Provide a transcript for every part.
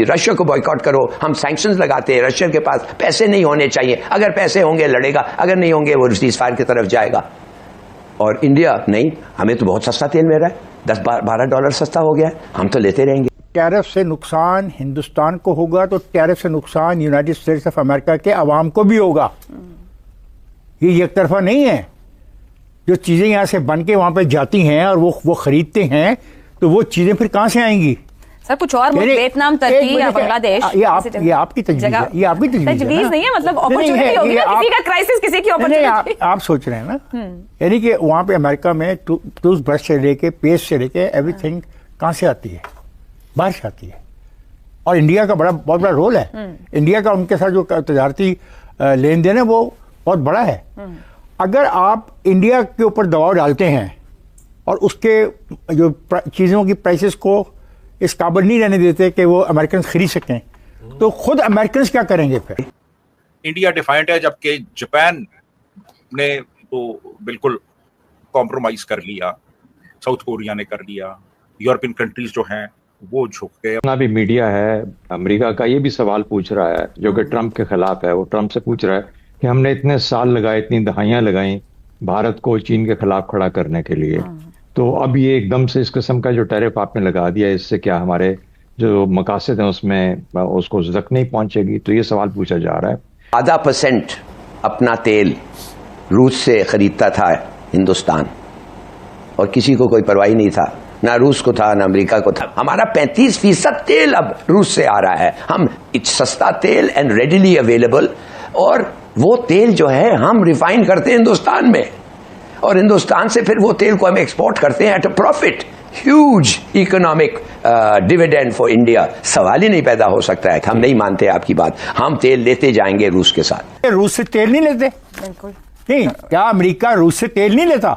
Russia को boycott करो, हम सैंक्शंस लगाते हैं, रशिया के पास पैसे नहीं होने चाहिए, अगर पैसे होंगे लड़ेगा, अगर नहीं होंगे वो सीज़फायर की तरफ जाएगा। और इंडिया नहीं, हमें तो बहुत सस्ता तेल मिल रहा है, $10-12 सस्ता हो गया है, हम तो लेते रहेंगे। टैरिफ से नुकसान हिंदुस्तान को होगा तो टैरिफ से नुकसान यूनाइटेड स्टेट्स ऑफ अमेरिका के अवाम को भी होगा। ये एक तरफा नहीं है। जो चीज़ें यहाँ से बन के वहाँ पे जाती हैं और वो खरीदते हैं, तो वो चीज़ें फिर कहाँ से आएंगी? सर कुछ और मुल्क, वियतनाम, टर्की या बांग्लादेश, ये आपकी तजवीज़ है, ये आपकी तजवीज़ नहीं है, मतलब अपॉर्चुनिटी होगी ना, किसी का क्राइसिस किसी की अपॉर्चुनिटी। आप सोच रहे हैं ना, यानी कि वहाँ पे अमेरिका में टूथब्रश से लेके पेस्ट से लेके एवरीथिंग कहाँ से आती है? बाहर से आती है। और इंडिया का बहुत बड़ा रोल है। इंडिया का उनके साथ जो तजारती लेन देन है वो बहुत बड़ा है। अगर आप इंडिया के ऊपर दबाव डालते हैं और उसके जो चीज़ों की प्राइसेस को इस काबिल नहीं रहने देते कि वो अमेरिकन खरीद सकें, तो खुद अमेरिकन क्या करेंगे फिर? इंडिया डिफाइंड है, जबकि जापान ने तो बिल्कुल कॉम्प्रोमाइज कर लिया, साउथ कोरिया ने कर लिया, यूरोपियन कंट्रीज जो हैं वो झुक गए। जितना भी मीडिया है अमेरिका का ये भी सवाल पूछ रहा है, जो कि ट्रंप के खिलाफ है, वो ट्रंप से पूछ रहा है कि हमने इतने साल लगाए, इतनी दहाइयां लगाई भारत को चीन के खिलाफ खड़ा करने के लिए, तो अब ये एकदम से इस किस्म का जो टैरिफ आपने लगा दिया, इससे क्या हमारे जो मकासद हैं उसमें उसको ज़ख्म नहीं पहुंचेगी? तो ये सवाल पूछा जा रहा है। 0.5% अपना तेल रूस से खरीदता था हिंदुस्तान, और किसी को कोई परवाही नहीं था, ना रूस को था ना अमेरिका को था। हमारा 35% तेल अब रूस से आ रहा है। हम सस्ता तेल एंड रेडिली अवेलेबल, और वो तेल जो है हम रिफाइन करते हैं हिंदुस्तान में, और हिंदुस्तान से फिर वो तेल को हम एक्सपोर्ट करते हैं at a profit. Huge economic dividend for India. सवाल ही नहीं पैदा हो सकता है कि हम नहीं मानते आपकी बात, हम तेल लेते जाएंगे रूस के साथ। रूस से तेल नहीं लेते? बिल्कुल नहीं। क्या अमेरिका रूस से तेल नहीं लेता?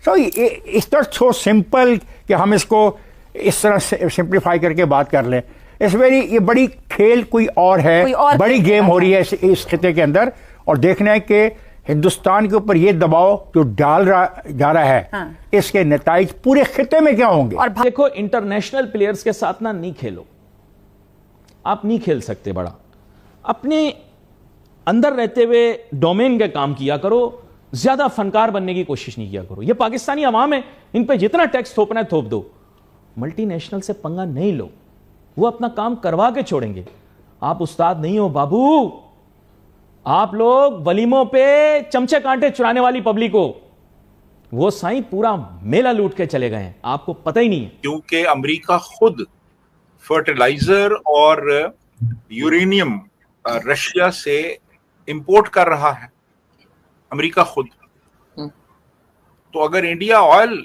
So it's not so simple कि हम इसको इस तरह से सिंप्लीफाई करके बात कर लें। इस वेरी ये बड़ी खेल कोई और है, बड़ी गेम हो रही है इस खिते के अंदर, और देखना है कि हिंदुस्तान के ऊपर ये दबाव जो जा रहा है, इसके नताइज पूरे खिते में क्या होंगे? और देखो, इंटरनेशनल प्लेयर्स के साथ ना नहीं खेलो, आप नहीं खेल सकते बड़ा। अपने अंदर रहते हुए डोमेन के काम किया करो, ज्यादा फनकार बनने की कोशिश नहीं किया करो। ये पाकिस्तानी अवाम है, इन पे जितना टैक्स थोपना है थोप दो। मल्टीनेशनल से पंगा नहीं लो, वो अपना काम करवा के छोड़ेंगे। आप उस्ताद नहीं हो बाबू, आप लोग वलीमों पे चमचे कांटे चुराने वाली पब्लिक हो। वो साईं पूरा मेला लूट के चले गए हैं, आपको पता ही नहीं है। क्योंकि अमेरिका खुद फर्टिलाइजर और यूरेनियम रशिया से इंपोर्ट कर रहा है, अमेरिका खुद। तो अगर इंडिया ऑयल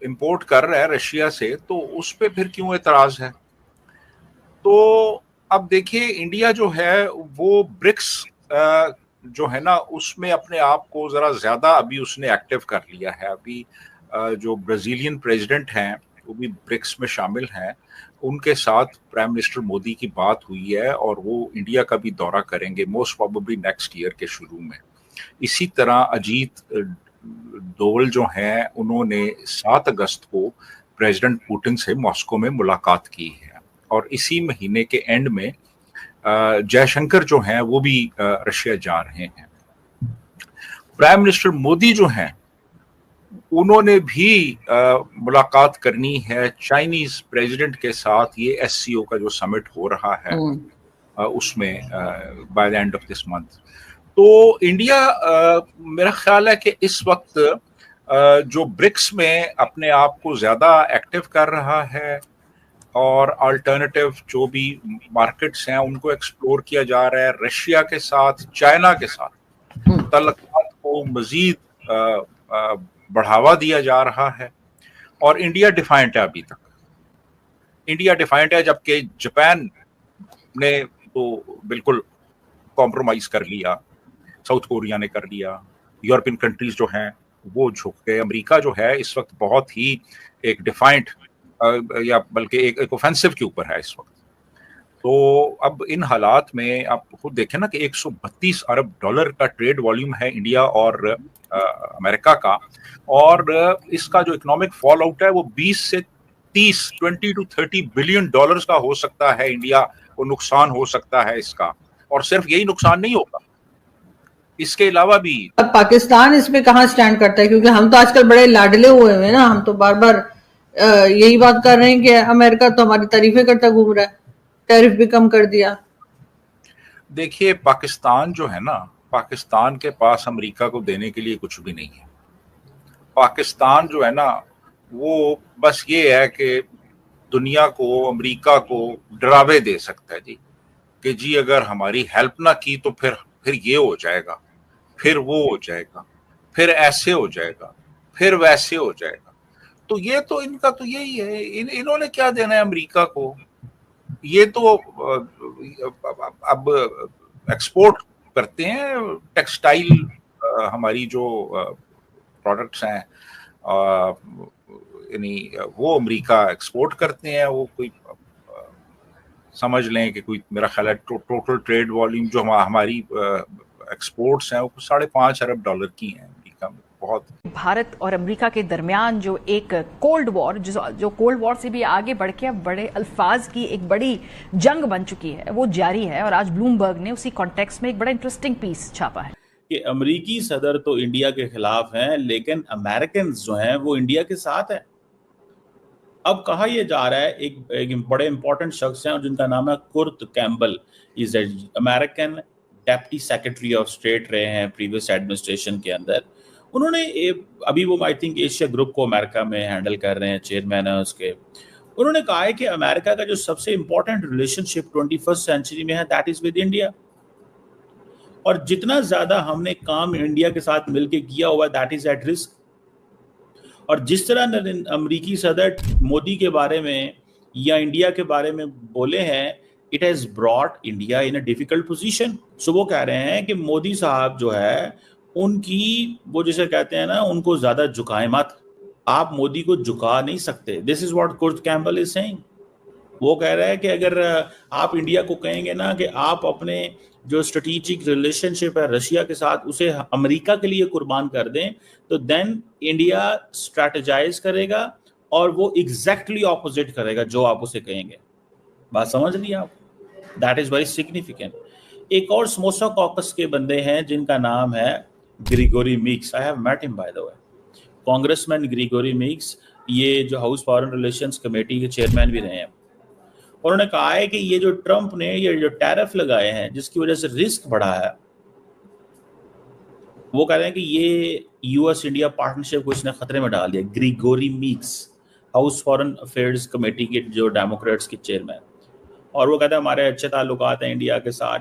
इंपोर्ट कर रहा है रशिया से, तो उस पे फिर क्यों एतराज है? तो अब देखिए, इंडिया जो है वो ब्रिक्स जो है ना, उसमें अपने आप को जरा ज्यादा अभी उसने एक्टिव कर लिया है। अभी जो ब्राजीलियन प्रेसिडेंट हैं वो भी ब्रिक्स में शामिल हैं, उनके साथ प्राइम मिनिस्टर मोदी की बात हुई है, और वो इंडिया का भी दौरा करेंगे मोस्ट प्रोबेबली नेक्स्ट ईयर के शुरू में। इसी तरह अजीत डोवल जो हैं, उन्होंने 7 अगस्त को प्रेसिडेंट पुतिन से मॉस्को में मुलाकात की है, और इसी महीने के एंड में जयशंकर जो हैं वो भी रशिया जा रहे हैं। प्राइम मिनिस्टर मोदी जो हैं उन्होंने भी मुलाकात करनी है चाइनीज प्रेसिडेंट के साथ। ये एससीओ का जो समिट हो रहा है उसमें by the end of this month. तो इंडिया मेरा ख्याल है कि इस वक्त जो ब्रिक्स में अपने आप को ज्यादा एक्टिव कर रहा है, और अल्टरनेटिव जो भी मार्केट्स हैं उनको एक्सप्लोर किया जा रहा है। रशिया के साथ, चाइना के साथ तल्लुकात को मजीद बढ़ावा दिया जा रहा है, और इंडिया डिफाइंट है। अभी तक इंडिया डिफाइंट है, जबकि जापान ने तो बिल्कुल कॉम्प्रोमाइज कर लिया, साउथ कोरिया ने कर लिया, यूरोपियन कंट्रीज जो हैं वो झुक गए। अमेरिका जो है इस वक्त बहुत ही एक डिफाइंट या बल्कि एक ऑफेंसिव के ऊपर है इस वक्त। तो अब इन हालात में आप खुद देखें ना कि 132 अरब डॉलर का ट्रेड वॉल्यूम है इंडिया और अमेरिका का, और इसका जो इकोनॉमिक फॉल आउट है वो 20 से 20 to 30 बिलियन डॉलर्स का हो सकता है, इंडिया को नुकसान हो सकता है इसका। और सिर्फ यही नुकसान नहीं होगा, इसके अलावा भी। अब पाकिस्तान इसमें कहाँ स्टैंड करता है, क्योंकि हम तो आजकल बड़े लाडले हुए हैं ना, हम तो बार बार यही बात कर रहे हैं कि अमेरिका तो हमारी तारीफें करता घूम रहा है, टैरिफ भी कम कर दिया। देखिए, पाकिस्तान जो है ना, पाकिस्तान के पास अमेरिका को देने के लिए कुछ भी नहीं है। पाकिस्तान जो है ना, वो बस ये है कि दुनिया को, अमेरिका को डरावे दे सकता है जी, कि जी अगर हमारी हेल्प ना की तो फिर ये हो जाएगा, फिर वो हो जाएगा, फिर ऐसे हो जाएगा, फिर वैसे हो जाएगा। तो ये तो इनका तो यही है, इन्होंने क्या देना है अमेरिका को। ये तो अब एक्सपोर्ट करते हैं टेक्सटाइल, हमारी जो प्रोडक्ट्स हैं, यानी वो अमेरिका एक्सपोर्ट करते हैं। वो कोई समझ लें कि कोई, मेरा ख्याल है टोटल ट्रेड वॉल्यूम जो हमारी एक्सपोर्ट्स हैं वो 5.5 अरब डॉलर की हैं अमेरिका में। बहुत। भारत और अमेरिका के दरमियान जो एक कोल्ड वॉर, जो कोल्ड वॉर से भी आगे बढ़ के अब बड़े अल्फाज की एक बड़ी जंग बन चुकी है, वो जारी है। और आज ब्लूमबर्ग ने उसी कॉन्टेक्स्ट में एक बड़ा इंटरेस्टिंग पीस छापा है कि अमेरिकी सदर तो इंडिया के खिलाफ हैं, लेकिन अमेरिकन जो हैं वो इंडिया के साथ हैं। अब कहा यह जा रहा है, एक बड़े इंपॉर्टेंट शख्स हैं जिनका नाम है Kurt Campbell, is American deputy secretary of state रहे हैं प्रीवियस एडमिनिस्ट्रेशन के अंदर। उन्होंने अभी वो आई थिंक एशिया ग्रुप को अमेरिका में हैंडल कर रहे हैं, चेयरमैन है उसके। उन्होंने कहा है कि अमेरिका का जो सबसे इंपॉर्टेंट रिलेशनशिप 21st सेंचुरी में है, दैट इज विद इंडिया। और जितना ज्यादा हमने काम इंडिया के साथ मिलकर किया हुआ, दैट इज एट रिस्क। और जिस तरह अमेरिकी सदर मोदी के बारे में या इंडिया के बारे में बोले हैं, it has brought India in a difficult position. So वो कह रहे हैं कि मोदी साहब जो है उनकी, वो जिसे कहते हैं ना, उनको ज्यादा झुकाए मत, आप मोदी को झुका नहीं सकते। This is what Kurt Campbell is saying. वो कह रहा है कि अगर आप इंडिया को कहेंगे ना कि आप अपने जो स्ट्रेटेजिक रिलेशनशिप है रशिया के साथ उसे अमेरिका के लिए कुर्बान कर दें, तो देन इंडिया स्ट्रैटेजाइज करेगा और वो एग्जैक्टली ऑपोजिट करेगा जो आप उसे कहेंगे। बात समझ लिया आप? That is very significant. एक और समोसा कॉकस के बंदे हैं जिनका नाम है Gregory Meeks. I have met him by the way. Congressman Gregory Meeks, ये जो हाउस फॉरेन रिलेशंस कमेटी के चेयरमैन भी रहे हैं। उन्होंने कहा है कि ये जो ट्रंप ने ये जो टैरिफ लगाए हैं जिसकी वजह से रिस्क बढ़ा है, वो कह रहे हैं कि ये यूएस इंडिया पार्टनरशिप को इसने खतरे में डाल दिया। Gregory Meeks, House Foreign Affairs Committee के जो डेमोक्रेट्स के चेयरमैन, और वो कहते हैं हमारे अच्छे ताल्लुकात हैं इंडिया के साथ,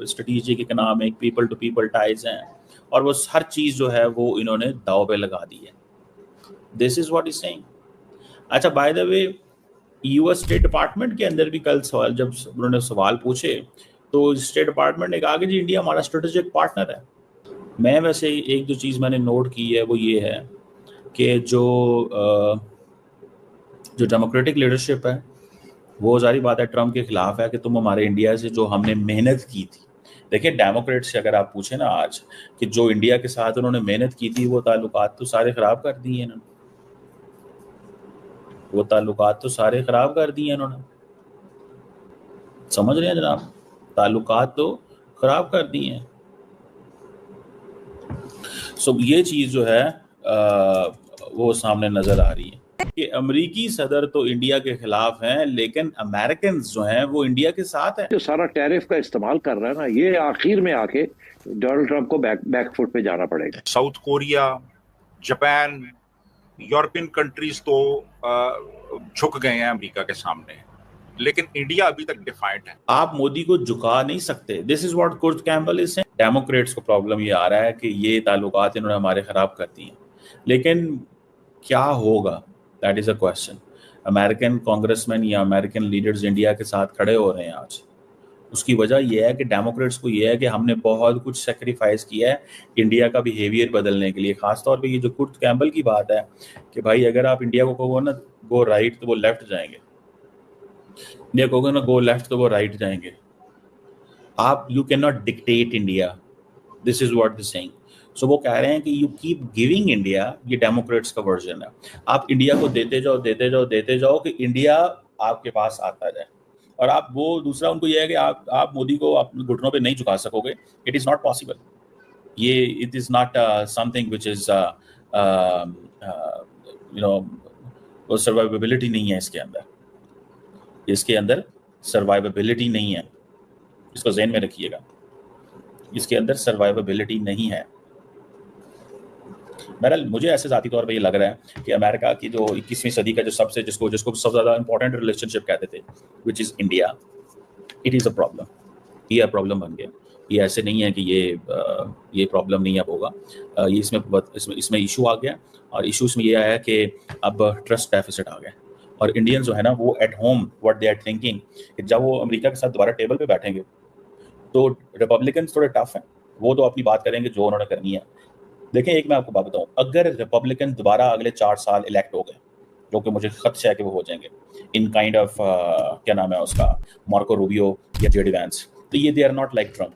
strategic economic people to people ties हैं, और वो हर चीज़ जो है वो इन्होंने दाव पे लगा दी है। This is what is saying. अच्छा, by the way, US State Department के अंदर भी कल सवाल, जब उन्होंने सवाल पूछे तो स्टेट डिपार्टमेंट ने कहा कि जी इंडिया हमारा स्ट्रेटेजिक पार्टनर है। मैं वैसे एक जो चीज़ मैंने नोट की है वो ये है कि जो डेमोक्रेटिक लीडरशिप है वो जारी बात है ट्रम्प के खिलाफ है कि तुम हमारे इंडिया से जो हमने मेहनत की थी। देखिए, डेमोक्रेट से अगर आप पूछे ना आज कि जो इंडिया के साथ उन्होंने मेहनत की थी वो ताल्लुकात तो सारे ख़राब कर दिए इन्होंने, वो ताल्लुकात तो सारे ख़राब कर दिए इन्होंने। समझ रहे हैं जनाब? ताल्लुकात तो ख़राब कर दिए हैं। सो ये चीज़ जो है वो सामने नज़र आ रही है कि अमेरिकी सदर तो इंडिया के खिलाफ हैं, लेकिन अमेरिकन जो हैं वो इंडिया के साथ हैं। जो सारा टैरिफ का इस्तेमाल कर रहा है ना, ये आखिर में आके डोनाल्ड ट्रंप को बैकफुट पे जाना पड़ेगा। South Korea, Japan, European countries तो झुक गए हैं अमेरिका के सामने, लेकिन इंडिया अभी तक डिफाइंट है। आप मोदी को झुका नहीं सकते। This is what Kurt Campbell is saying. Democrats को प्रॉब्लम ये आ रहा है कि ये ताल्लुकात इन्होंने हमारे खराब कर दिए, लेकिन क्या होगा, that is a question. American congressman या अमेरिकन लीडर्स इंडिया के साथ खड़े हो रहे हैं आज। उसकी वजह यह है कि डेमोक्रेट्स को यह है कि हमने बहुत कुछ सेक्रीफाइस किया है इंडिया का बिहेवियर बदलने के लिए। खासतौर पे ये जो कुर्ट कैम्बल की बात है कि भाई अगर आप इंडिया को कहो ना गो राइट तो वो लेफ्ट जाएंगे, इंडिया कहोगे ना गो लेफ्ट तो वो राइट जाएंगे। आप you can not dictate India, this is what this saying. So वो कह रहे हैं कि यू कीप गिविंग इंडिया, ये डेमोक्रेट्स का वर्जन है, आप इंडिया को देते जाओ देते जाओ देते जाओ कि इंडिया आपके पास आता जाए। और आप वो दूसरा उनको ये है कि आप मोदी को आप घुटनों पे नहीं झुका सकोगे, इट इज़ नॉट पॉसिबल। ये it is not something which is you know, वो सर्वाइवेबिलिटी नहीं है इसके अंदर, इसके अंदर सर्वाइवेबिलिटी नहीं है, इसको ज़हन में रखिएगा, इसके अंदर सर्वाइवेबिलिटी नहीं है। बहरहाल मुझे ऐसे ज़ाती तौर पे ये लग रहा है कि अमेरिका की जो 21वीं सदी का जो सबसे जिसको सबसे ज़्यादा इंपॉर्टेंट रिलेशनशिप कहते थे, which is India, it is a problem, ये प्रॉब्लम बन गया। ये ऐसे नहीं है कि ये प्रॉब्लम नहीं अब होगा, ये इसमें इशू आ गया, और इशू इसमें ये आया कि अब ट्रस्ट डेफिसिट आ गया, और इंडियन जो है ना वो at home what they are thinking, जब वो अमेरिका के साथ दोबारा टेबल पे बैठेंगे तो रिपब्लिकन्स थोड़े टफ हैं, वो तो अपनी बात करेंगे जो उन्होंने करनी है। देखें, एक मैं आपको बात बताऊं, अगर रिपब्लिकन दोबारा अगले 4 साल इलेक्ट हो गए, जो कि मुझे खदशा है कि वो हो जाएंगे, इन काइंड ऑफ क्या नाम है उसका, मार्को रूबियो या जेडी वैंस, तो ये they are not like Trump.